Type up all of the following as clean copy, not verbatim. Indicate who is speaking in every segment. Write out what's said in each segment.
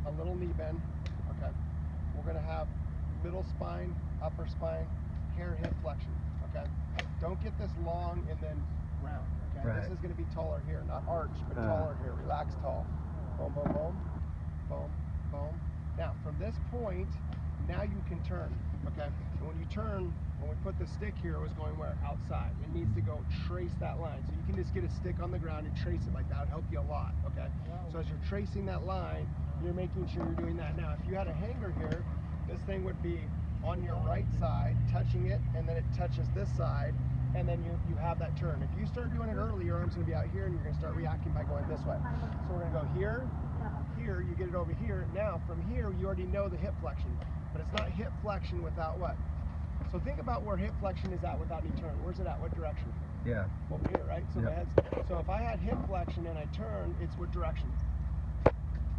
Speaker 1: a little knee bend, okay? We're gonna have middle spine, upper spine, hair hip flexion, okay? Don't get this long and then round, okay?
Speaker 2: Right.
Speaker 1: This is gonna be taller here, not arch, but taller here. Relax tall. Boom, boom, boom, boom, boom. Now, from this point, now you can turn, okay? And when you turn, when we put the stick here, it was going where? Outside. It needs to go trace that line. So you can just get a stick on the ground and trace it like that. It'll help you a lot, okay? So as you're tracing that line, you're making sure you're doing that. Now, if you had a hanger here, this thing would be on your right side, touching it, and then it touches this side, and then you have that turn. If you start doing it early, your arm's gonna be out here, and you're gonna start reacting by going this way. So we're gonna go here, here, you get it over here. Now, from here, you already know the hip flexion, but it's not hip flexion without what? So think about where hip flexion is at without any turn. Where's it at? What direction?
Speaker 2: Yeah.
Speaker 1: Over here, right? So
Speaker 2: Yeah.
Speaker 1: my head's, so if I had hip flexion and I turn, it's what direction?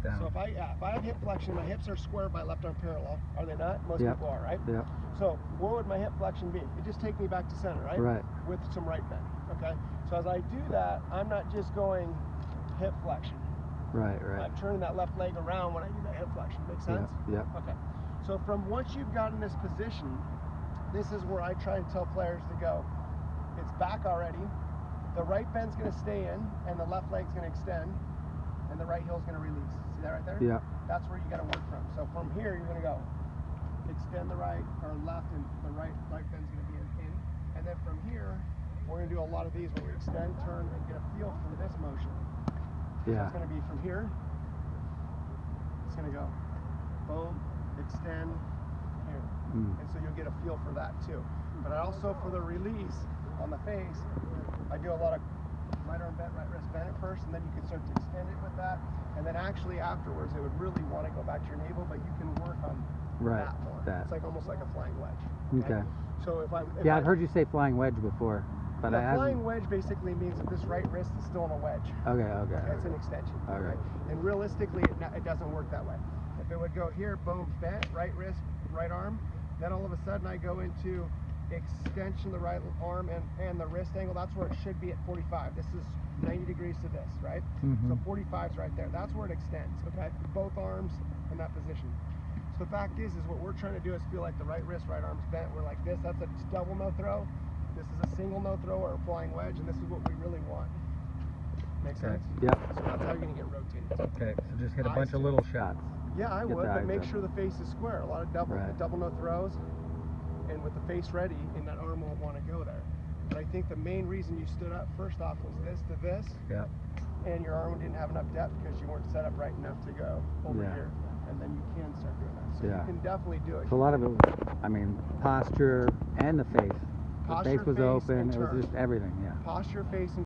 Speaker 2: Down.
Speaker 1: So if I have hip flexion, my hips are square by left arm parallel. Are they not? Most
Speaker 2: Yep.
Speaker 1: people are, right?
Speaker 2: Yeah.
Speaker 1: So where would my hip flexion be? It just take me back to center, right?
Speaker 2: Right.
Speaker 1: With some right bend, okay? So as I do that, I'm not just going hip flexion.
Speaker 2: Right, right.
Speaker 1: I'm turning that left leg around when I do that hip flexion. Make sense?
Speaker 2: Yeah.
Speaker 1: Okay. So from once you've gotten this position, this is where I try and tell players to go. It's back already. The right bend's going to stay in, and the left leg's going to extend, and the right heel's going to release. See that right there?
Speaker 2: Yeah.
Speaker 1: That's where you got to work from. So from here, you're going to go extend the right or left, and the right bend's going to be in. And then from here, we're going to do a lot of these where we extend, turn, and get a feel for this motion. So
Speaker 2: Yeah.
Speaker 1: it's going to be from here. It's going to go boom, extend, here. And so you'll get a feel for that too. But I also, for the release on the face, I do a lot of right arm bent, right wrist bent at first, and then you can start to extend it with that. And then actually afterwards, they would really want to go back to your navel, but you can work on that more. It's like almost like a flying wedge.
Speaker 2: Okay.
Speaker 1: So if
Speaker 2: I've heard you say flying wedge before, but
Speaker 1: the flying wedge basically means that this right wrist is still in a wedge.
Speaker 2: Okay.
Speaker 1: That's an extension.
Speaker 2: Okay.
Speaker 1: And realistically, it doesn't work that way. If it would go here, boom, bent, right wrist, right arm, then all of a sudden I go into extension the right arm and the wrist angle. That's where it should be at 45. This is 90 degrees to this, right? So 45 is right there. That's where it extends, okay? Both arms in that position. So the fact is what we're trying to do is feel like the right wrist, right arm's bent. We're like this. That's a double no throw. This is a single no throw or a flying wedge, and this is what we really want. Make sense?
Speaker 2: Yeah.
Speaker 1: So that's how you're going to get rotated.
Speaker 2: Okay, so just hit a bunch of little shots.
Speaker 1: Yeah, I would, but make sure the face is square. A lot of double no throws, and with the face ready, and that arm won't want to go there. But I think the main reason you stood up first off was this to this, and your arm didn't have enough depth because you weren't set up right enough to go over here, and then you can start doing that. So you can definitely do it.
Speaker 2: So a lot of it, I mean, posture and the face. The face was open. It was just everything. Yeah.
Speaker 1: Posture, face, and